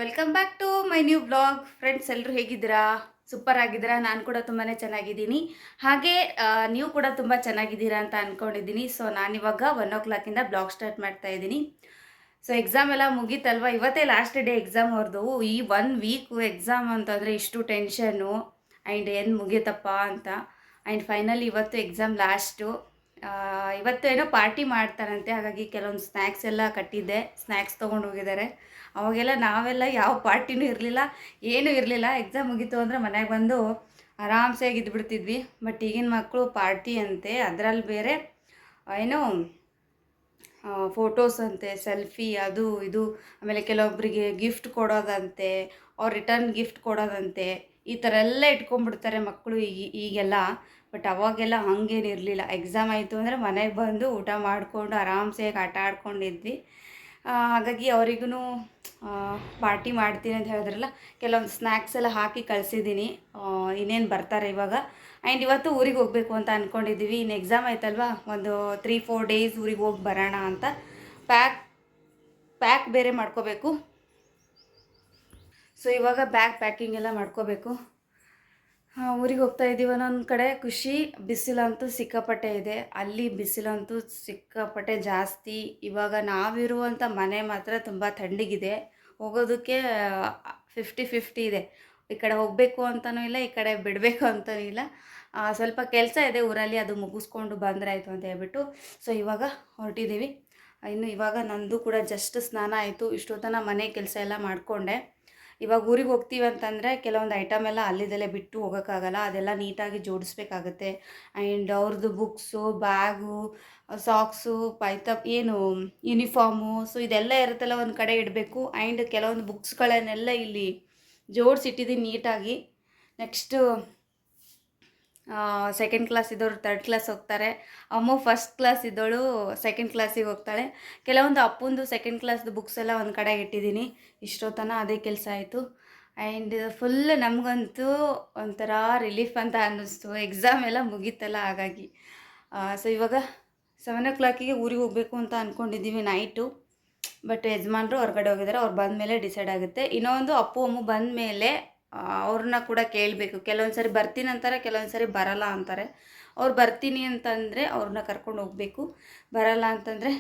Welcome back to my new blog. Friends, ಎಲ್ಲರೂ ಹೇಗಿದ್ದೀರಾ? Super ಆಗಿದ್ದೀರಾ? ನಾನು ಕೂಡ ತುಂಬಾ ಚೆನ್ನಾಗಿದ್ದೀನಿ. ಹಾಗೆ ನೀವು ಕೂಡ ತುಂಬ ಚೆನ್ನಾಗಿದ್ದೀರಾ ಅಂತ ಅಂದ್ಕೊಂಡಿದ್ದೀನಿ. ಸೊ ನಾನಿವಾಗ 1 o'clock ಬ್ಲಾಗ್ ಸ್ಟಾರ್ಟ್ ಮಾಡ್ತಾ ಇದ್ದೀನಿ. ಸೊ ಎಕ್ಸಾಮ್ ಎಲ್ಲ ಮುಗೀತಲ್ವ, ಇವತ್ತೇ ಲಾಸ್ಟ್ ಡೇ ಎಕ್ಸಾಮ್ ಅವ್ರದ್ದು. ಈ 1 ವೀಕ್ ಎಕ್ಸಾಮ್ ಅಂತಂದರೆ ಇಷ್ಟು ಟೆನ್ಷನ್ನು ಆ್ಯಂಡ್ ಏನು ಮುಗಿಯುತ್ತಪ್ಪ ಅಂತ. ಆ್ಯಂಡ್ ಫೈನಲಿ ಇವತ್ತು ಎಕ್ಸಾಮ್ ಲಾಸ್ಟು. ಇವತ್ತು ಏನೋ ಪಾರ್ಟಿ ಮಾಡ್ತಾರಂತೆ, ಹಾಗಾಗಿ ಕೆಲವೊಂದು ಸ್ನ್ಯಾಕ್ಸ್ ಎಲ್ಲ ಕಟ್ಟಿದ್ದೆ, ಸ್ನ್ಯಾಕ್ಸ್ ತೊಗೊಂಡು ಹೋಗಿದ್ದಾರೆ. ಅವಾಗೆಲ್ಲ ನಾವೆಲ್ಲ ಯಾವ ಪಾರ್ಟಿನೂ ಇರಲಿಲ್ಲ, ಏನೂ ಇರಲಿಲ್ಲ. ಎಕ್ಸಾಮ್ ಮುಗೀತು ಅಂದರೆ ಮನೆಗೆ ಬಂದು ಆರಾಮ್ಸೆ ಇದ್ಬಿಡ್ತಿದ್ವಿ. ಬಟ್ ಈಗಿನ ಮಕ್ಕಳು ಪಾರ್ಟಿ ಅಂತೆ, ಅದರಲ್ಲಿ ಬೇರೆ ಏನೋ ಫೋಟೋಸ್ ಅಂತೆ, ಸೆಲ್ಫಿ, ಅದು ಇದು, ಆಮೇಲೆ ಕೆಲವೊಬ್ಬರಿಗೆ ಗಿಫ್ಟ್ ಕೊಡೋದಂತೆ, ಅವ್ರು ರಿಟರ್ನ್ ಗಿಫ್ಟ್ ಕೊಡೋದಂತೆ, ಈ ಥರ ಎಲ್ಲ ಇಟ್ಕೊಂಡ್ಬಿಡ್ತಾರೆ ಮಕ್ಕಳು ಈಗೆಲ್ಲ. ಬಟ್ ಅವಾಗೆಲ್ಲ ಹಂಗೇನಿರಲಿಲ್ಲ. ಎಕ್ಸಾಮ್ ಆಯಿತು ಅಂದರೆ ಮನೆಗೆ ಬಂದು ಊಟ ಮಾಡಿಕೊಂಡು ಆರಾಮ್ಸೆ ಆಟ ಆಡ್ಕೊಂಡಿದ್ವಿ. ಹಾಗಾಗಿ ಅವರಿಗೂ ಪಾರ್ಟಿ ಮಾಡ್ತೀನಿ ಅಂತ ಹೇಳಿದ್ರಲ್ಲ, ಕೆಲವೊಂದು ಸ್ನ್ಯಾಕ್ಸ್ ಎಲ್ಲ ಹಾಕಿ ಕಳಿಸಿದ್ದೀನಿ. ಇನ್ನೇನು ಬರ್ತಾರೆ ಇವಾಗ. ಆ್ಯಂಡ್ ಇವತ್ತು ಊರಿಗೆ ಹೋಗಬೇಕು ಅಂತ ಅಂದ್ಕೊಂಡಿದ್ದೀವಿ. ಇನ್ನು ಎಕ್ಸಾಮ್ ಆಯ್ತಲ್ವ, ಒಂದು 3-4 ಡೇಸ್ ಊರಿಗೆ ಹೋಗಿ ಬರೋಣ ಅಂತ. ಪ್ಯಾಕ್ ಬೇರೆ ಮಾಡ್ಕೋಬೇಕು. ಸೊ ಇವಾಗ ಪ್ಯಾಕಿಂಗ್ ಎಲ್ಲ ಮಾಡ್ಕೋಬೇಕು. ಊರಿಗೆ ಹೋಗ್ತಾ ಇದ್ದೀವಿ. ಒಂದೊಂದು ಕಡೆ ಖುಷಿ, ಬಿಸಿಲಂತೂ ಸಿಕ್ಕಾಪಟ್ಟೆ ಇದೆ. ಅಲ್ಲಿ ಬಿಸಿಲಂತೂ ಸಿಕ್ಕಾಪಟ್ಟೆ ಜಾಸ್ತಿ. ಇವಾಗ ನಾವಿರುವಂಥ ಮನೆ ಮಾತ್ರ ತುಂಬ ತಣ್ಣಗಿದೆ. ಹೋಗೋದಕ್ಕೆ 50-50 ಇದೆ. ಈ ಕಡೆ ಹೋಗಬೇಕು ಅಂತಲೂ ಇಲ್ಲ, ಈ ಕಡೆ ಬಿಡಬೇಕು ಅಂತಲೂ ಇಲ್ಲ. ಸ್ವಲ್ಪ ಕೆಲಸ ಇದೆ ಊರಲ್ಲಿ, ಅದು ಮುಗಿಸ್ಕೊಂಡು ಬಂದರೆ ಆಯಿತು ಅಂತ ಹೇಳ್ಬಿಟ್ಟು ಸೊ ಇವಾಗ ಹೊರಟಿದ್ದೀವಿ. ಇನ್ನು ಇವಾಗ ನಂದು ಕೂಡ ಜಸ್ಟ್ ಸ್ನಾನ ಆಯಿತು. ಇಷ್ಟೊತ್ತನ ಮನೆ ಕೆಲಸ ಎಲ್ಲ ಮಾಡಿಕೊಂಡೆ. ಇವಾಗ ಊರಿಗೆ ಹೋಗ್ತೀವಿ ಅಂತಂದರೆ ಕೆಲವೊಂದು ಐಟಮ್ ಎಲ್ಲ ಅಲ್ಲಿದಲ್ಲೇ ಬಿಟ್ಟು ಹೋಗೋಕ್ಕಾಗಲ್ಲ, ಅದೆಲ್ಲ ನೀಟಾಗಿ ಜೋಡಿಸ್ಬೇಕಾಗತ್ತೆ. ಆ್ಯಂಡ್ ಅವ್ರದ್ದು ಬುಕ್ಸು, ಬ್ಯಾಗು, ಸಾಕ್ಸು, ಏನು ಯೂನಿಫಾರ್ಮು, ಸೊ ಇದೆಲ್ಲ ಇರುತ್ತಲ್ಲ ಒಂದು ಕಡೆ ಇಡಬೇಕು. ಆ್ಯಂಡ್ ಕೆಲವೊಂದು ಬುಕ್ಸ್ಗಳನ್ನೆಲ್ಲ ಇಲ್ಲಿ ಜೋಡಿಸಿಟ್ಟಿದ್ದೀನಿ ನೀಟಾಗಿ. ನೆಕ್ಸ್ಟು ಸೆಕೆಂಡ್ ಕ್ಲಾಸ್ ಇದ್ದವರು 3rd ಕ್ಲಾಸ್ ಹೋಗ್ತಾರೆ. ಅಮ್ಮ 1st ಕ್ಲಾಸ್ ಇದ್ದವಳು 2nd ಕ್ಲಾಸಿಗೆ ಹೋಗ್ತಾಳೆ. ಕೆಲವೊಂದು ಅಪ್ಪಂದು 2nd ಕ್ಲಾಸ್ದು ಬುಕ್ಸ್ ಎಲ್ಲ ಒಂದು ಕಡೆ ಇಟ್ಟಿದ್ದೀನಿ. ಇಷ್ಟೊತ್ತನ ಅದೇ ಕೆಲಸ ಆಯಿತು. ಆ್ಯಂಡ್ ಫುಲ್ ನಮಗಂತೂ ಒಂಥರ ರಿಲೀಫ್ ಅಂತ ಅನ್ನಿಸ್ತು. ಎಕ್ಸಾಮ್ ಎಲ್ಲ ಮುಗೀತಲ್ಲ, ಹಾಗಾಗಿ ಸೊ ಇವಾಗ 7 o'clock ಊರಿಗೆ ಹೋಗಬೇಕು ಅಂತ ಅಂದ್ಕೊಂಡಿದ್ದೀವಿ ನೈಟು. ಬಟ್ ಯಜಮಾನ್ರು ಹೊರಗಡೆ ಹೋಗಿದ್ದಾರೆ, ಅವ್ರು ಬಂದ ಮೇಲೆ ಡಿಸೈಡ್ ಆಗುತ್ತೆ. ಇನ್ನೊಂದು ಅಪ್ಪು ಅಮ್ಮ ಬಂದ ಮೇಲೆ ಅವ್ರನ್ನ ಕೂಡ ಕೇಳಬೇಕು. ಕೆಲವೊಂದು ಸರಿ ಬರ್ತೀನಿ ಅಂತಾರೆ, ಕೆಲವೊಂದು ಸರಿ ಬರಲ್ಲ ಅಂತಾರೆ. ಅವ್ರು ಬರ್ತೀನಿ ಅಂತಂದರೆ ಅವ್ರನ್ನ ಕರ್ಕೊಂಡು ಹೋಗಬೇಕು, ಬರಲ್ಲ ಅಂತಂದರೆ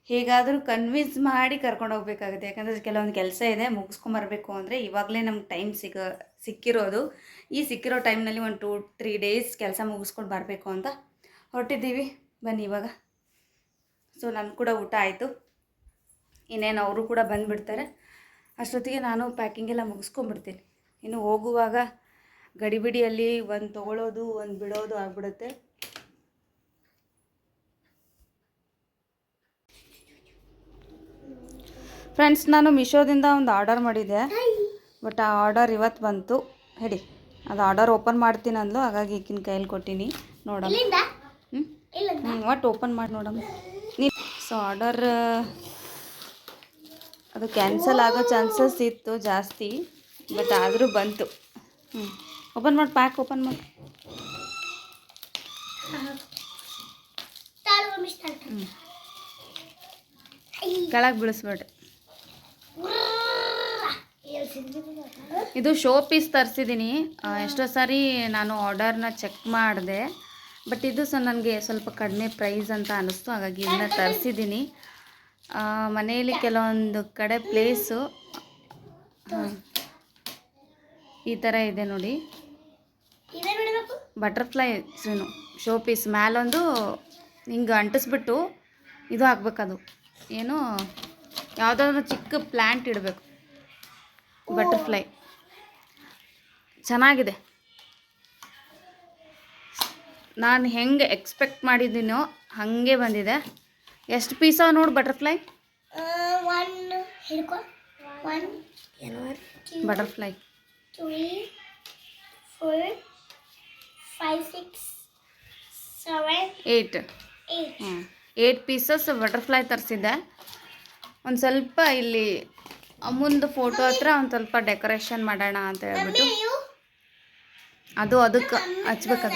ಹೇಗಾದರೂ ಕನ್ವಿನ್ಸ್ ಮಾಡಿ ಕರ್ಕೊಂಡು ಹೋಗ್ಬೇಕಾಗುತ್ತೆ. ಯಾಕಂದರೆ ಕೆಲವೊಂದು ಕೆಲಸ ಇದೆ, ಮುಗಿಸ್ಕೊಂಬರ್ಬೇಕು ಅಂದರೆ ಇವಾಗಲೇ ನಮ್ಗೆ ಟೈಮ್ ಸಿಕ್ಕಿರೋದು. ಈ ಸಿಕ್ಕಿರೋ ಟೈಮ್ನಲ್ಲಿ ಒಂದು 2-3 ಡೇಸ್ ಕೆಲಸ ಮುಗಿಸ್ಕೊಂಡು ಬರಬೇಕು ಅಂತ ಹೊರಟಿದ್ದೀವಿ. ಬನ್ನಿ ಇವಾಗ. ಸೊ ನನ್ನ ಕೂಡ ಊಟ ಆಯಿತು, ಇನ್ನೇನು ಅವರು ಕೂಡ ಬಂದುಬಿಡ್ತಾರೆ. ಅಷ್ಟೊತ್ತಿಗೆ ನಾನು ಪ್ಯಾಕಿಂಗ್ ಎಲ್ಲ ಮುಗಿಸ್ಕೊಂಡ್ಬಿಡ್ತೀನಿ. ಇನ್ನು ಹೋಗುವಾಗ ಗಡಿಬಿಡಿಯಲ್ಲಿ ಒಂದು ತೊಗೊಳ್ಳೋದು ಒಂದು ಬಿಡೋದು ಆಗಿಬಿಡುತ್ತೆ. ಫ್ರೆಂಡ್ಸ್, ನಾನು ಮೀಶೋದಿಂದ ಒಂದು ಆರ್ಡರ್ ಮಾಡಿದ್ದೆ. ಬಟ್ ಆ ಆರ್ಡರ್ ಇವತ್ತು ಬಂತು. ಹೇಳಿ, ಅದು ಆರ್ಡರ್ ಓಪನ್ ಮಾಡ್ತೀನಿ ಅಂದ್ಲು, ಹಾಗಾಗಿ ಈಗಿನ ಕೈಯಲ್ಲಿ ಕೊಟ್ಟಿನಿ. ನೋಡಮ್ಮ, ಒಟ್ಟು ಓಪನ್ ಮಾಡಿ ನೋಡಮ್ಮ ನೀನು. ಸೊ ಆರ್ಡರ್ ಅದು ಕ್ಯಾನ್ಸಲ್ ಆಗೋ ಚಾನ್ಸಸ್ ಇತ್ತು ಜಾಸ್ತಿ, ಬಟ್ ಆದರೂ ಬಂತು. ಓಪನ್ ಮಾಡಿ, ಪ್ಯಾಕ್ ಓಪನ್ ಮಾಡಿ. ಕೆಳಗೆ ಬೀಳಿಸ್ಬೇಡಿ. ಇದು ಶೋ ಪೀಸ್ ತರಿಸಿದ್ದೀನಿ. ಎಷ್ಟೋ ಸಾರಿ ನಾನು ಆರ್ಡರ್ನ ಚೆಕ್ ಮಾಡಿದೆ, ಬಟ್ ಇದು ನನಗೆ ಸ್ವಲ್ಪ ಕಡಿಮೆ ಪ್ರೈಸ್ ಅಂತ ಅನ್ನಿಸ್ತು, ಹಾಗಾಗಿ ಇದನ್ನ ತರಿಸಿದ್ದೀನಿ. ಮನೆಯಲ್ಲಿ ಕೆಲವೊಂದು ಕಡೆ ಪ್ಲೇಸು ಈ ಥರ ಇದೆ ನೋಡಿ. ಬಟರ್ಫ್ಲೈ ಶೋ ಪೀಸ್ ಮೇಲೊಂದು ಹಿಂಗೆ ಅಂಟಿಸ್ಬಿಟ್ಟು ಇದು ಹಾಕ್ಬೇಕದು, ಏನು ಯಾವುದಾದ್ರೂ ಚಿಕ್ಕ ಪ್ಲ್ಯಾಂಟ್ ಇಡಬೇಕು. ಬಟರ್ಫ್ಲೈ ಚೆನ್ನಾಗಿದೆ. ನಾನು ಹೆಂಗೆ ಎಕ್ಸ್ಪೆಕ್ಟ್ ಮಾಡಿದ್ದೀನೋ ಹಾಗೆ ಬಂದಿದೆ. ಎಷ್ಟು ಪೀಸ ನೋಡಿ ಬಟರ್ಫ್ಲೈ. ಬಟರ್ಫ್ಲೈ 3, 4, 5, 6, 7, 8 8 ಪೀಸಸ್ ಬಟರ್ಫ್ಲೈ ತರಿಸಿದ್ದೆ. ಒಂದು ಸ್ವಲ್ಪ ಇಲ್ಲಿ ಅಮ್ಮಂದು ಫೋಟೋ ಹತ್ರ ಒಂದು ಸ್ವಲ್ಪ ಡೆಕೋರೇಷನ್ ಮಾಡೋಣ ಅಂತ ಹೇಳ್ಬಿಟ್ಟು ಅದಕ್ಕೆ ಹಚ್ಬೇಕದು.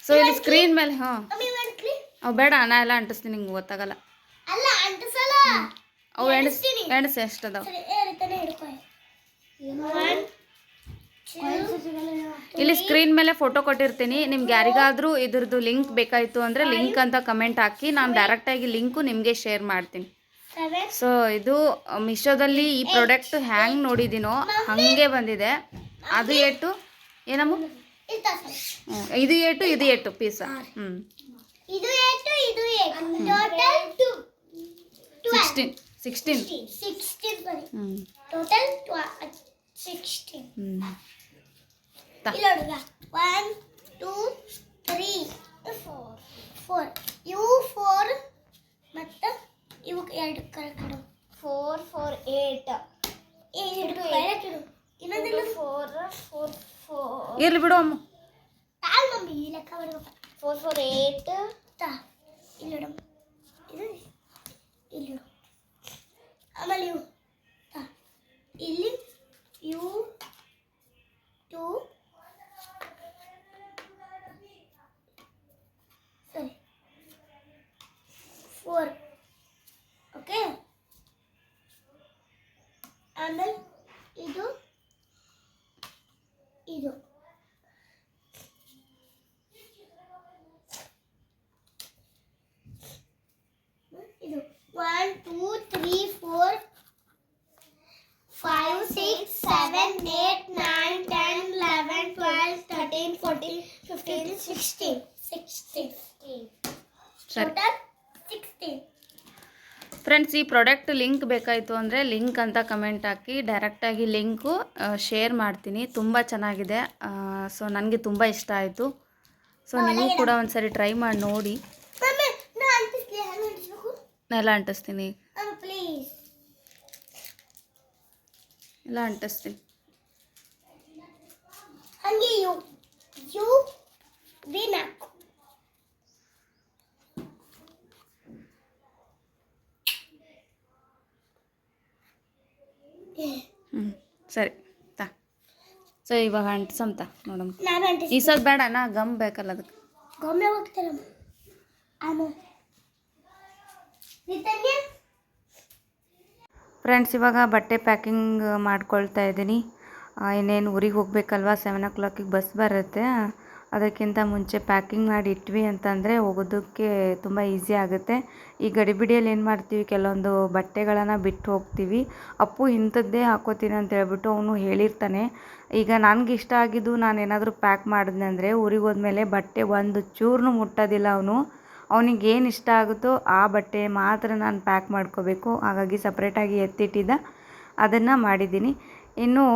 ಸೊ ಇಲ್ಲಿ ಸ್ಕ್ರೀನ್ ಮೇಲೆ ಅವು ಬೇಡ, ನಾ ಎಲ್ಲ ಅಂಟಿಸ್ತೀನಿ, ನಿಂಗೆ ಗೊತ್ತಾಗಲ್ಲ. ಅವು ಎಣಿಸ್ತೀನಿ. ಎಣಸು ಎಷ್ಟದಾವ? ಸರಿ ಏರಿತಾನೆ ಹಿಡ್ಕೊ. 1 2 ಇಲ್ಲಿ ಸ್ಕ್ರೀನ್ ಮೇಲೆ ಫೋಟೋ ಕೊಟ್ಟಿರ್ತೀನಿ. ನಿಮ್ಗೆ ಯಾರಿಗಾದರೂ ಇದ್ರದ್ದು ಲಿಂಕ್ ಬೇಕಾಯಿತು ಅಂದರೆ ಲಿಂಕ್ ಅಂತ ಕಮೆಂಟ್ ಹಾಕಿ, ನಾನು ಡೈರೆಕ್ಟಾಗಿ ಲಿಂಕು ನಿಮಗೆ ಶೇರ್ ಮಾಡ್ತೀನಿ. 7 ಸೊ ಇದು ಮಿಶೋದಲ್ಲಿ ಈ ಪ್ರಾಡಕ್ಟ್ ಹ್ಯಾಂಗೆ ನೋಡಿದ್ದೀನೋ ಹಾಗೆ ಬಂದಿದೆ. ಅದು ಏಟು ಏನಮ್ಮ? ಇದು ಏಟು ಪೀಸ? ಇದು 8 ಇದು 8 ಟೋಟಲ್ 16 16 ಬರಿ. ಟೋಟಲ್ 16. ಇಲ್ಲ ಹುಡುಗ 1 2 3 4 ಇವು 4 ಮತ್ತು ಇವು 2 ಕರೆಕ್ಟ್ 4 4 8 ಇನ್ನೊಂದಿಲ್ಲ 4 4 4 ಇರ್ಲಿ ಬಿಡು ಅಮ್ಮ. ತಾಲ್ ಮಮ್ಮಿ ಲೆಕ್ಕ ಬರ್ಬೇಕು. 4 4 8 ತಾ ಇಲ್ಲ ನೋಡು ಇದು ಇಲ್ಲಿ ನೋಡು. ಆಮೇಲೆ ಇವು ತಾ ಇಲ್ಲಿ ಇವು 2 ಸರಿ 4 ಓಕೆ. ಆಮೇಲೆ ಇದು ಇದು ಇದು 1 2 3 4 5 6 7 8 9 10 11 12 13 14 15 16 ಸರಿ ಟೋಟಲ್ 16. ಫ್ರೆಂಡ್ಸ್, ಈ ಪ್ರಾಡಕ್ಟ್ ಲಿಂಕ್ ಬೇಕಾಯಿತು ಅಂದರೆ ಲಿಂಕ್ ಅಂತ ಕಮೆಂಟ್ ಹಾಕಿ, ಡೈರೆಕ್ಟಾಗಿ ಲಿಂಕು ಶೇರ್ ಮಾಡ್ತೀನಿ. ತುಂಬ ಚೆನ್ನಾಗಿದೆ. ಸೊ ನನಗೆ ತುಂಬ ಇಷ್ಟ ಆಯಿತು. ಸೊ ನೀವು ಕೂಡ ಒಂದ್ಸರಿ ಟ್ರೈ ಮಾಡಿ ನೋಡಿ. ಮಮ್ಮಿ ನಾ ಅಂಟಿಸ್ಲಿ ಹ್ಯಾಂಗ ಅಂಟಿಸ್ಬೇಕು? ಎಲ್ಲ ಅಂಟಿಸ್ತೀನಿ, ಪ್ಲೀಸ್ ಎಲ್ಲ ಅಂಟಿಸ್ತೀನಿ. ಹಂಗೆ ಯು ಯು ವಿ ನಾಕು ಸರಿ ತಾ. ಸೊ ಇವಾಗ ಅಂಟಿಸಂತ ನೋಡಮ್ಮ. ನಾನು ಈ ಅಂಟಿಸ್ತೀನಿ. ಸದ್ ಬೇಡ ನಾ ಗಮ್ ಬೇಕಲ್ಲ ಅದಕ್ಕೆ. ಗೊಮ್ಮೆ ಹೋಗ್ತಾರಮ್ಮ ಆಮ ನಿತನ್ಯ ಫ್ರೆಂಡ್ಸ್, ಇವಾಗ ಬಟ್ಟೆ ಪ್ಯಾಕಿಂಗ್ ಮಾಡ್ಕೊಳ್ತಾ ಇದ್ದೀನಿ. ಇನ್ನೇನು ಊರಿಗೆ ಹೋಗಬೇಕಲ್ವ, 7 o'clock ಬಸ್ ಬರುತ್ತೆ. ಅದಕ್ಕಿಂತ ಮುಂಚೆ ಪ್ಯಾಕಿಂಗ್ ಮಾಡಿ ಇಟ್ವಿ ಅಂತಂದರೆ ಹೋಗೋದಕ್ಕೆ ತುಂಬ ಈಸಿ ಆಗುತ್ತೆ. ಈ ಗಡಿಬಿಡಿಯಲ್ಲಿ ಏನು ಮಾಡ್ತೀವಿ, ಕೆಲವೊಂದು ಬಟ್ಟೆಗಳನ್ನು ಬಿಟ್ಟು ಹೋಗ್ತೀವಿ. ಅಪ್ಪು ಇಂಥದ್ದೇ ಹಾಕೋತೀನಿ ಅಂತ ಹೇಳ್ಬಿಟ್ಟು ಅವನು ಹೇಳಿರ್ತಾನೆ. ಈಗ ನನಗೆ ಇಷ್ಟ ಆಗಿದ್ದು ನಾನೇನಾದರೂ ಪ್ಯಾಕ್ ಮಾಡಿದ್ನೆ ಅಂದರೆ ಊರಿಗೆ ಹೋದ್ಮೇಲೆ ಬಟ್ಟೆ ಒಂದು ಚೂರ್ನೂ ಮುಟ್ಟೋದಿಲ್ಲ ಅವನು. ಅವನಿಗೆ ಏನು ಇಷ್ಟ ಆಗುತ್ತೋ ಆ ಬಟ್ಟೆ ಮಾತ್ರ ನಾನು ಪ್ಯಾಕ್ ಮಾಡ್ಕೋಬೇಕು. ಹಾಗಾಗಿ ಸಪ್ರೇಟಾಗಿ ಎತ್ತಿಟ್ಟಿದ್ದ ಅದನ್ನು ಮಾಡಿದ್ದೀನಿ. ಇನ್ನು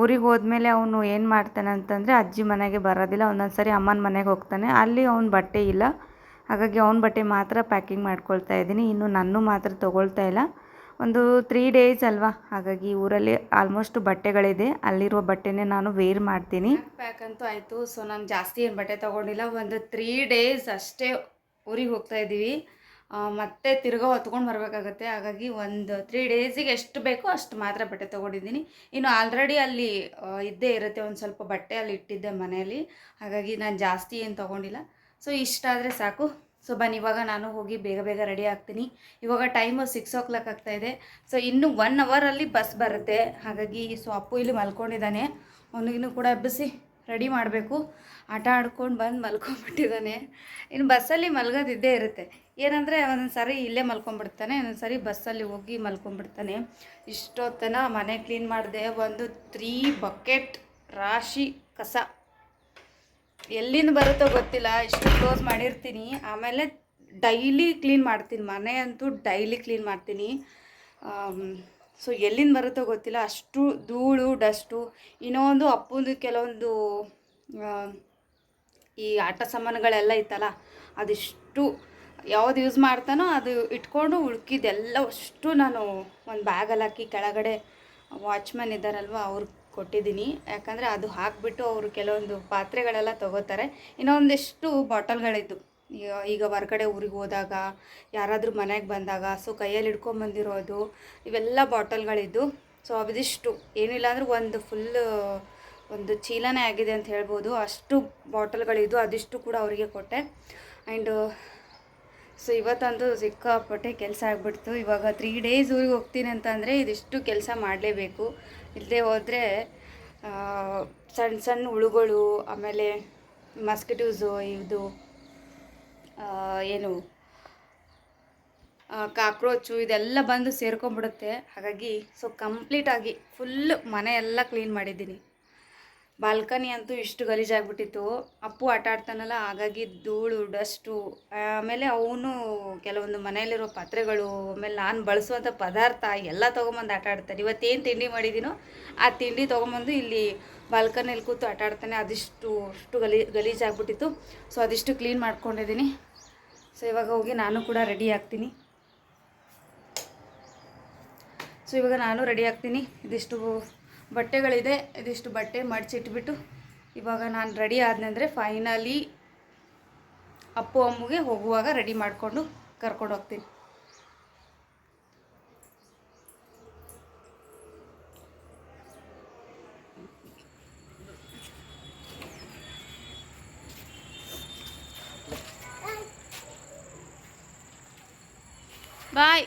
ಊರಿಗೆ ಹೋದ್ಮೇಲೆ ಅವನು ಏನು ಮಾಡ್ತಾನೆ ಅಂತಂದರೆ ಅಜ್ಜಿ ಮನೆಗೆ ಬರೋದಿಲ್ಲ. ಒಂದೊಂದು ಸರಿ ಅಮ್ಮನ ಮನೆಗೆ ಹೋಗ್ತಾನೆ, ಅಲ್ಲಿ ಅವ್ನ ಬಟ್ಟೆ ಇಲ್ಲ. ಹಾಗಾಗಿ ಅವ್ನ ಬಟ್ಟೆ ಮಾತ್ರ ಪ್ಯಾಕಿಂಗ್ ಮಾಡ್ಕೊಳ್ತಾ ಇದ್ದೀನಿ. ಇನ್ನು ನನ್ನ ಮಾತ್ರ ತೊಗೊಳ್ತಾ ಇಲ್ಲ. ಒಂದು 3 days ಅಲ್ವಾ, ಹಾಗಾಗಿ ಊರಲ್ಲಿ ಆಲ್ಮೋಸ್ಟ್ ಬಟ್ಟೆಗಳಿದೆ. ಅಲ್ಲಿರುವ ಬಟ್ಟೆನೇ ನಾನು ವೇರ್ ಮಾಡ್ತೀನಿ. ಪ್ಯಾಕ್ ಅಂತೂ ಆಯಿತು. ಸೊ ನಾನು ಜಾಸ್ತಿ ಏನು ಬಟ್ಟೆ ತೊಗೊಂಡಿಲ್ಲ. ಒಂದು 3 days ಅಷ್ಟೇ ಊರಿಗೆ ಹೋಗ್ತಾ ಇದ್ದೀವಿ. ಮತ್ತೆ ತಿರ್ಗಾ ಹೊತ್ಕೊಂಡು ಬರಬೇಕಾಗತ್ತೆ. ಹಾಗಾಗಿ ಒಂದು 3 daysಗೆ ಎಷ್ಟು ಬೇಕೋ ಅಷ್ಟು ಮಾತ್ರ ಬಟ್ಟೆ ತೊಗೊಂಡಿದ್ದೀನಿ. ಇನ್ನು ಆಲ್ರೆಡಿ ಅಲ್ಲಿ ಇದ್ದೇ ಇರುತ್ತೆ, ಒಂದು ಸ್ವಲ್ಪ ಬಟ್ಟೆ ಅಲ್ಲಿ ಇಟ್ಟಿದ್ದೆ ಮನೆಯಲ್ಲಿ. ಹಾಗಾಗಿ ನಾನು ಜಾಸ್ತಿ ಏನು ತೊಗೊಂಡಿಲ್ಲ. ಸೊ ಇಷ್ಟ ಆದರೆ ಸಾಕು. ಸೊ ಬನ್ನಿ, ಇವಾಗ ನಾನು ಹೋಗಿ ಬೇಗ ಬೇಗ ರೆಡಿ ಆಗ್ತೀನಿ. ಇವಾಗ ಟೈಮು 6 o'clock ಆಗ್ತಾಯಿದೆ. ಸೊ ಇನ್ನು 1 hour ಬಸ್ ಬರುತ್ತೆ. ಹಾಗಾಗಿ ಸೊ ಅಪ್ಪು ಇಲ್ಲಿ ಮಲ್ಕೊಂಡಿದ್ದಾನೆ. ಅವನಿಗೂ ಕೂಡ ಎಬ್ಬಿಸಿ ರೆಡಿ ಮಾಡಬೇಕು. ಆಟ ಆಡ್ಕೊಂಡು ಬಂದು ಮಲ್ಕೊಂಡ್ಬಿಟ್ಟಿದ್ದಾನೆ. ಇನ್ನು ಬಸ್ಸಲ್ಲಿ ಮಲ್ಗೋದಿದ್ದೇ ಇರುತ್ತೆ. ಏನಂದರೆ ಒಂದೊಂದು ಸಾರಿ ಇಲ್ಲೇ ಮಲ್ಕೊಂಡ್ಬಿಡ್ತಾನೆ, ಒಂದೊಂದು ಸಾರಿ ಬಸ್ಸಲ್ಲಿ ಹೋಗಿ ಮಲ್ಕೊಂಡ್ಬಿಡ್ತಾನೆ. ಇಷ್ಟೊತ್ತನ ಮನೆ ಕ್ಲೀನ್ ಮಾಡಿದೆ. ಒಂದು 3 bucket ರಾಶಿ ಕಸ ಎಲ್ಲಿಂದ ಬರುತ್ತೋ ಗೊತ್ತಿಲ್ಲ. ಇಷ್ಟು ಕ್ಲೋಸ್ ಮಾಡಿರ್ತೀನಿ. ಆಮೇಲೆ ಡೈಲಿ ಕ್ಲೀನ್ ಮಾಡ್ತೀನಿ, ಮನೆ ಅಂತೂ ಡೈಲಿ ಕ್ಲೀನ್ ಮಾಡ್ತೀನಿ. ಸೊ ಎಲ್ಲಿಂದ ಬರುತ್ತೋ ಗೊತ್ತಿಲ್ಲ, ಅಷ್ಟು ಧೂಳು ಡಸ್ಟು. ಇನ್ನೊಂದು ಅಪ್ಪಂದು ಕೆಲವೊಂದು ಈ ಆಟ ಸಾಮಾನುಗಳೆಲ್ಲ ಇತ್ತಲ್ಲ, ಅದಿಷ್ಟು ಯಾವ್ದು ಯೂಸ್ ಮಾಡ್ತಾನೋ ಅದು ಇಟ್ಕೊಂಡು ಉಳ್ಕಿದ್ದೆಲ್ಲ ಅಷ್ಟು ನಾನು ಒಂದು ಬ್ಯಾಗಲ್ಲಿ ಹಾಕಿ ಕೆಳಗಡೆ ವಾಚ್ಮ್ಯಾನ್ ಇದ್ದಾರಲ್ವ ಅವ್ರಿಗೆ ಕೊಟ್ಟಿದ್ದೀನಿ. ಯಾಕಂದರೆ ಅದು ಹಾಕಿಬಿಟ್ಟು ಅವರು ಕೆಲವೊಂದು ಪಾತ್ರೆಗಳೆಲ್ಲ ತೊಗೋತಾರೆ. ಇನ್ನೊಂದಿಷ್ಟು ಬಾಟಲ್ಗಳಿದ್ದು ಈಗ ಹೊರಗಡೆ ಊರಿಗೆ ಹೋದಾಗ, ಯಾರಾದರೂ ಮನೆಗೆ ಬಂದಾಗ, ಸೊ ಕೈಯಲ್ಲಿ ಹಿಡ್ಕೊಂಬಂದಿರೋದು ಇವೆಲ್ಲ ಬಾಟಲ್ಗಳಿದ್ದು. ಸೊ ಅವಿದಿಷ್ಟು ಏನಿಲ್ಲ ಅಂದ್ರೆ ಒಂದು ಚೀಲನೇ ಆಗಿದೆ ಅಂತ ಹೇಳ್ಬೋದು. ಅಷ್ಟು ಬಾಟಲ್ಗಳಿದ್ದು, ಅದಿಷ್ಟು ಕೂಡ ಅವರಿಗೆ ಕೊಟ್ಟೆ. ಆ್ಯಂಡ್ ಸೊ ಇವತ್ತಂತೂ ಸಿಕ್ಕಾಪಟ್ಟೆ ಕೆಲಸ ಆಗಿಬಿಡ್ತು. ಇವಾಗ 3 ಡೇಸ್ ಊರಿಗೆ ಹೋಗ್ತೀನಿ ಅಂತಂದರೆ ಇದಿಷ್ಟು ಕೆಲಸ ಮಾಡಲೇಬೇಕು. ಇಲ್ಲದೆ ಹೋದರೆ ಸಣ್ಣ ಸಣ್ಣ ಹುಳುಗಳು, ಆಮೇಲೆ ಮಸ್ಕಿಟೋಸು, ಇದು ಏನು ಕಾಕ್ರೋಚು ಇದೆಲ್ಲ ಬಂದು ಸೇರ್ಕೊಂಡ್ಬಿಡುತ್ತೆ. ಹಾಗಾಗಿ ಸೊ ಕಂಪ್ಲೀಟಾಗಿ ಫುಲ್ಲು ಮನೆ ಎಲ್ಲ ಕ್ಲೀನ್ ಮಾಡಿದ್ದೀನಿ. ಬಾಲ್ಕನಿ ಅಂತೂ ಇಷ್ಟು ಗಲೀಜಾಗ್ಬಿಟ್ಟಿತ್ತು. ಅಪ್ಪು ಆಟ ಆಡ್ತಾನಲ್ಲ, ಹಾಗಾಗಿ ಧೂಳು ಡಸ್ಟು, ಆಮೇಲೆ ಅವನು ಕೆಲವೊಂದು ಮನೆಯಲ್ಲಿರೋ ಪಾತ್ರೆಗಳು, ಆಮೇಲೆ ನಾನು ಬಳಸುವಂಥ ಪದಾರ್ಥ ಎಲ್ಲ ತೊಗೊಂಬಂದು ಆಟ ಆಡ್ತಾನೆ. ಇವತ್ತೇನು ತಿಂಡಿ ಮಾಡಿದ್ದೀನೋ ಆ ತಿಂಡಿ ತೊಗೊಂಬಂದು ಇಲ್ಲಿ ಬಾಲ್ಕನಿಯಲ್ಲಿ ಕೂತು ಆಟ ಆಡ್ತಾನೆ. ಅಷ್ಟು ಗಲೀಜಾಗ್ಬಿಟ್ಟಿತ್ತು. ಸೊ ಅದಿಷ್ಟು ಕ್ಲೀನ್ ಮಾಡ್ಕೊಂಡಿದ್ದೀನಿ. ಸೊ ಇವಾಗ ಹೋಗಿ ನಾನು ಕೂಡ ರೆಡಿ ಆಗ್ತೀನಿ. ಇದಿಷ್ಟು ಬಟ್ಟೆಗಳಿದೆ, ಇದಿಷ್ಟು ಬಟ್ಟೆ ಮಡಚಿಟ್ಬಿಟ್ಟು ಇವಾಗ ನಾನು ರೆಡಿ ಆದನೆಂದರೆ ಫೈನಲಿ ಅಪ್ಪು ಅಮ್ಮಗೆ ಹೋಗುವಾಗ ರೆಡಿ ಮಾಡಿಕೊಂಡು ಕರ್ಕೊಂಡು ಹೋಗ್ತೀನಿ. ಬಾಯ್.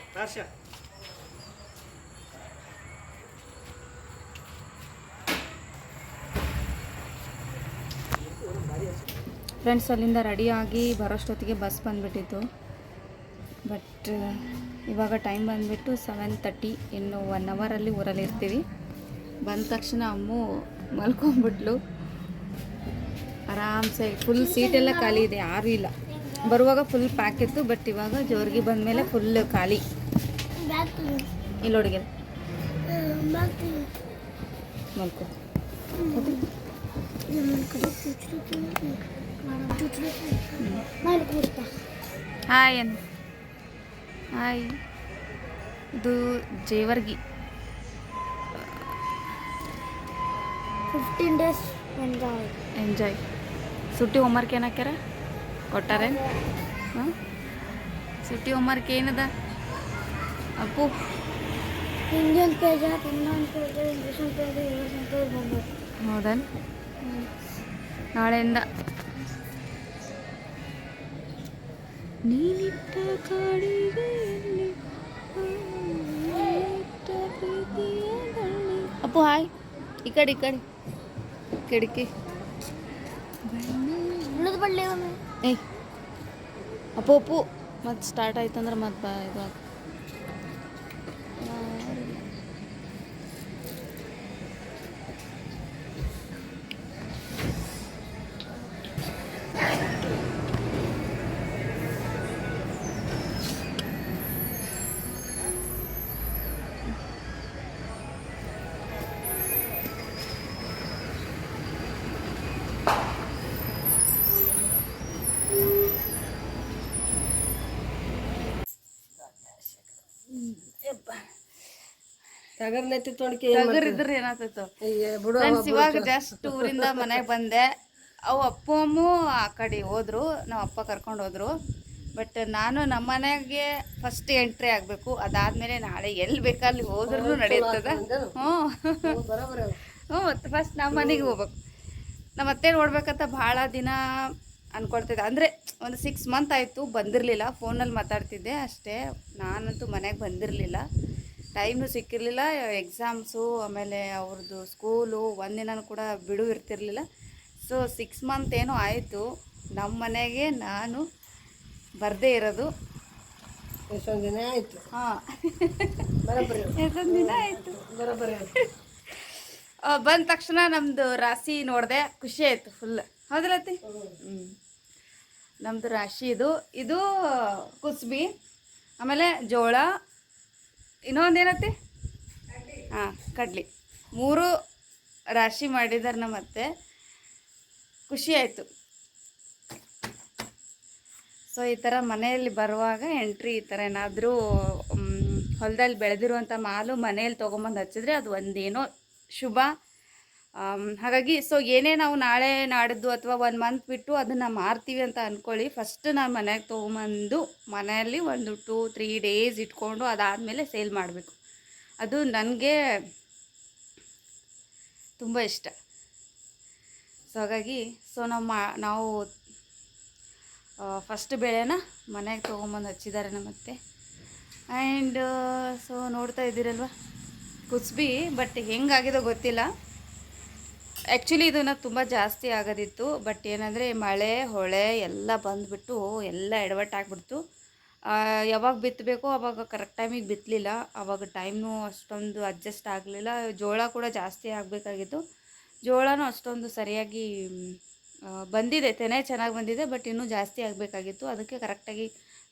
ಫ್ರೆಂಡ್ಸ್, ಅಲ್ಲಿಂದ ರೆಡಿಯಾಗಿ ಬರೋಷ್ಟೊತ್ತಿಗೆ ಬಸ್ ಬಂದುಬಿಟ್ಟಿತ್ತು. ಬಟ್ ಇವಾಗ ಟೈಮ್ ಬಂದುಬಿಟ್ಟು 7:30. ಇನ್ನು 1 ಅವರಲ್ಲಿ ಊರಲ್ಲಿ ಇರ್ತೀವಿ. ಬಂದ ತಕ್ಷಣ ಅಮ್ಮು ಮಲ್ಕೊಂಡ್ಬಿಟ್ಲು ಆರಾಮ್ಸೆ. ಫುಲ್ ಸೀಟೆಲ್ಲ ಖಾಲಿ ಇದೆ, ಯಾರೂ ಇಲ್ಲ. ಬರುವಾಗ ಫುಲ್ ಪ್ಯಾಕ್ ಇತ್ತು, ಬಟ್ ಇವಾಗ ಜೋರ್ಗಿ ಬಂದಮೇಲೆ ಫುಲ್ ಖಾಲಿ. ಇಲ್ಲಿ ಹುಡುಗಿ ಮಲ್ಕೊ. ಹಾಯ್ ಅನ್ ಹಾಯ್. ಇದು ಜೇವರ್ಗಿ. 15 days enjoy. ಸುಟ್ಟಿ ಹೋಮ್ವರ್ಕ್ ಏನು ಹಾಕ್ಯಾರ ಕೊಟ್ಟಾರೆ? ಹಾಂ, ಸುಟ್ಟಿ ಹೋಮ್ವರ್ಕ್ ಏನದ ಅಪ್ಪು? ಇಂಡಿಯನ್ ಪೇಜ್, ಇನ್ನೊಂದು page, English page, English page ಬಂದವು. ಹೌದಾ? ನಾಳೆಯಿಂದ ನೀನಿಟ್ಟ ಕಾಡಿಗೆಯಲ್ಲಿ ಅಪ್ಪು ಹಾಯ್. ಈ ಕಡೆ ಕಿಟಕಿ ಉಳಿದು ಬಳ್ಳಿ ಏಯ್ ಅಪ್ಪು ಮತ್ತೆ ಸ್ಟಾರ್ಟ್ ಆಯ್ತು ಅಂದ್ರೆ ಮತ್ತೆ ಇದು ತಗರಿದ್ರೆ ಏನಾಗ್ತೈತೋ. ಫ್ರೆಂಡ್ಸ್, ಇವಾಗ ಜಸ್ಟ್ ಊರಿಂದ ಮನೆಗೆ ಬಂದೆ. ಅವು ಅಪ್ಪು ಅಮ್ಮು ಆ ಕಡೆ ಹೋದ್ರು, ನಮ್ಮ ಅಪ್ಪ ಕರ್ಕೊಂಡು ಹೋದ್ರು. ಬಟ್ ನಾನು ನಮ್ಮ ಮನೆಗೆ ಫಸ್ಟ್ ಎಂಟ್ರಿ ಆಗಬೇಕು. ಅದಾದಮೇಲೆ ನಾಳೆ ಎಲ್ಲಿ ಬೇಕಲ್ಲಿ ಹೋದ್ರೂ ನಡೆಯುತ್ತದೆ. ಮತ್ತು ಫಸ್ಟ್ ನಮ್ಮ ಮನೆಗೆ ಹೋಗ್ಬೇಕು. ನಮ್ಮ ಅತ್ತೆ ನೋಡ್ಬೇಕಂತ ಭಾಳ ದಿನ ಅಂದ್ಕೊಳ್ತಿದ್ದೆ. ಅಂದರೆ ಒಂದು 6 ಮಂತ್ ಆಯಿತು ಬಂದಿರಲಿಲ್ಲ. ಫೋನಲ್ಲಿ ಮಾತಾಡ್ತಿದ್ದೆ ಅಷ್ಟೇ. ನಾನಂತೂ ಮನೆಗೆ ಬಂದಿರಲಿಲ್ಲ, ಟೈಮು ಸಿಕ್ಕಿರಲಿಲ್ಲ. ಎಕ್ಸಾಮ್ಸು, ಆಮೇಲೆ ಅವ್ರದ್ದು ಸ್ಕೂಲು, ಒಂದಿನ ಕೂಡ ಬಿಡು ಇರ್ತಿರಲಿಲ್ಲ. ಸೊ 6 ಮಂತ್ ಏನೋ ಆಯಿತು ನಮ್ಮ ಮನೆಗೆ ನಾನು ಬರದೇ ಇರೋದು. ಎಷ್ಟೊಂದು ದಿನ ಆಯಿತು. ಹಾಂ, ಎಷ್ಟೊಂದು ದಿನ ಆಯಿತು. ಬಂದ ತಕ್ಷಣ ನಮ್ಮದು ರಾಶಿ ನೋಡಿದೆ, ಖುಷಿ ಆಯಿತು ಫುಲ್. ಹೌದಲ್ಲತ್ತಿ? ನಮ್ಮದು ರಾಶಿ ಇದು ಕುಸ್ಬಿ, ಆಮೇಲೆ ಜೋಳ, ಇನ್ನೊಂದು ಏನತ್ತಿ? ಹಾಂ, ಕಡ್ಲಿ. 3 ರಾಶಿ ಮಾಡಿದ್ದಾರೆ ನಮ್ಮ ಅತ್ತೆ. ಖುಷಿ ಆಯಿತು. ಸೊ ಈ ಥರ ಮನೆಯಲ್ಲಿ ಬರುವಾಗ ಎಂಟ್ರಿ ಈ ಥರ ಏನಾದರೂ ಹೊಲದಲ್ಲಿ ಬೆಳೆದಿರುವಂಥ ಮಾಲು ಮನೆಯಲ್ಲಿ ತೊಗೊಂಬಂದು ಹಚ್ಚಿದ್ರೆ ಅದು ಒಂದೇನೋ ಶುಭ. ಹಾಗಾಗಿ ಸೊ ಏನೇ ನಾವು ನಾಳೆ ನಾಡಿದ್ದು ಅಥವಾ 1 ಮಂತ್ ಬಿಟ್ಟು ಅದನ್ನು ಮಾರ್ತೀವಿ ಅಂತ ಅಂದ್ಕೊಳ್ಳಿ, ಫಸ್ಟ್ ನಾನು ಮನೆಗೆ ತೊಗೊಂಬಂದು ಮನೆಯಲ್ಲಿ ಒಂದು 2-3 ಡೇಸ್ ಇಟ್ಕೊಂಡು ಅದಾದಮೇಲೆ ಸೇಲ್ ಮಾಡಬೇಕು. ಅದು ನನಗೆ ತುಂಬ ಇಷ್ಟ. ಸೊ ಹಾಗಾಗಿ ಸೊ ನಾವು ಫಸ್ಟ್ ಬೆಳೆನ ಮನೆಗೆ ತೊಗೊಂಬಂದು ಹಚ್ಚಿದ್ದಾರೆ ನಮ್ಮತ್ತೆ. ಆ್ಯಂಡ್ ಸೊ ನೋಡ್ತಾ ಇದ್ದೀರಲ್ವ ಕುಸ್ಬಿ, ಬಟ್ ಹೆಂಗಾಗಿದೋ ಗೊತ್ತಿಲ್ಲ. ಆ್ಯಕ್ಚುಲಿ ಇದನ್ನು ತುಂಬ ಜಾಸ್ತಿ ಆಗೋದಿತ್ತು, ಬಟ್ ಏನಂದರೆ ಮಳೆ ಹೊಳೆ ಎಲ್ಲ ಬಂದುಬಿಟ್ಟು ಎಲ್ಲ ಎಡವಟ್ಟಾಗ್ಬಿಡ್ತು. ಯಾವಾಗ ಬಿತ್ತಬೇಕೋ ಆವಾಗ ಕರೆಕ್ಟ್ ಟೈಮಿಗೆ ಬಿತ್ತಲಿಲ್ಲ, ಆವಾಗ ಟೈಮ್ನು ಅಷ್ಟೊಂದು ಅಡ್ಜಸ್ಟ್ ಆಗಲಿಲ್ಲ. ಜೋಳ ಕೂಡ ಜಾಸ್ತಿ ಆಗಬೇಕಾಗಿತ್ತು, ಜೋಳನೂ ಅಷ್ಟೊಂದು ಸರಿಯಾಗಿ ಬಂದಿದೆ, ತೆನೆ ಚೆನ್ನಾಗಿ ಬಂದಿದೆ, ಬಟ್ ಇನ್ನೂ ಜಾಸ್ತಿ ಆಗಬೇಕಾಗಿತ್ತು. ಅದಕ್ಕೆ ಕರೆಕ್ಟಾಗಿ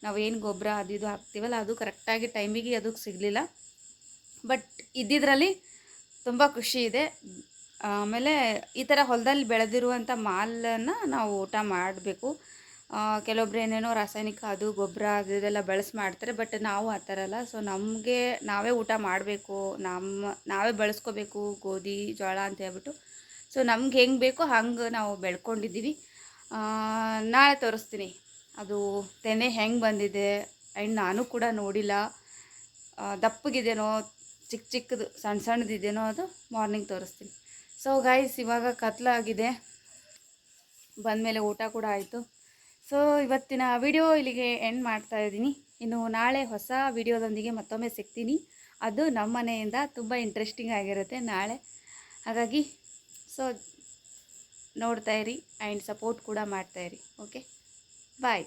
ನಾವು ಏನು ಗೊಬ್ಬರ ಅದು ಇದು ಹಾಕ್ತೀವಲ್ಲ ಅದು ಕರೆಕ್ಟಾಗಿ ಟೈಮಿಗೆ ಅದಕ್ಕೆ ಸಿಗಲಿಲ್ಲ. ಬಟ್ ಇದ್ದಿದ್ರಲ್ಲಿ ತುಂಬ ಖುಷಿ ಇದೆ. ಆಮೇಲೆ ಈ ಥರ ಹೊಲದಲ್ಲಿ ಬೆಳೆದಿರುವಂಥ ಮಾಲನ್ನು ನಾವು ಊಟ ಮಾಡಬೇಕು. ಕೆಲವೊಬ್ರು ಏನೇನೋ ರಾಸಾಯನಿಕ ಅದು ಗೊಬ್ಬರ ಅದು ಇದೆಲ್ಲ ಬಳಸಿ ಮಾಡ್ತಾರೆ, ಬಟ್ ನಾವು ಆ ಥರ ಅಲ್ಲ. ಸೊ ನಮಗೆ ನಾವೇ ಊಟ ಮಾಡಬೇಕು, ನಾವೇ ಬೆಳೆಸ್ಕೋಬೇಕು ಗೋಧಿ ಜೋಳ ಅಂತ ಹೇಳ್ಬಿಟ್ಟು. ಸೊ ನಮ್ಗೆ ಹೆಂಗೆ ಬೇಕೋ ಹಂಗೆ ನಾವು ಬೆಳ್ಕೊಂಡಿದ್ದೀವಿ. ನಾಳೆ ತೋರಿಸ್ತೀನಿ ಅದು ತೆನೆ ಹೆಂಗೆ ಬಂದಿದೆ. ಆ್ಯಂಡ್ ನಾನು ಕೂಡ ನೋಡಿಲ್ಲ, ದಪ್ಪಗಿದೆಯೋ ಚಿಕ್ಕ ಚಿಕ್ಕದು ಸಣ್ಣ ಸಣ್ಣದಿದೆಯೋ ಅದು ಮಾರ್ನಿಂಗ್ ತೋರಿಸ್ತೀನಿ. ಸೊ ಗೈಸ್, ಇವಾಗ ಕತ್ಲಾಗಿದೆ, ಬಂದಮೇಲೆ ಊಟ ಕೂಡ ಆಯಿತು. ಸೊ ಇವತ್ತಿನ ವಿಡಿಯೋ ಇಲ್ಲಿಗೆ ಎಂಡ್ ಮಾಡ್ತಾ ಇದ್ದೀನಿ. ಇನ್ನು ನಾಳೆ ಹೊಸ ವಿಡಿಯೋದೊಂದಿಗೆ ಮತ್ತೊಮ್ಮೆ ಸಿಗ್ತೀನಿ. ಅದು ನಮ್ಮ ಮನೆಯಿಂದ ತುಂಬ ಇಂಟ್ರೆಸ್ಟಿಂಗ್ ಆಗಿರುತ್ತೆ ನಾಳೆ. ಹಾಗಾಗಿ ಸೊ ನೋಡ್ತಾಯಿರಿ ಆ್ಯಂಡ್ ಸಪೋರ್ಟ್ ಕೂಡ ಮಾಡ್ತಾಯಿರಿ. ಓಕೆ, ಬಾಯ್.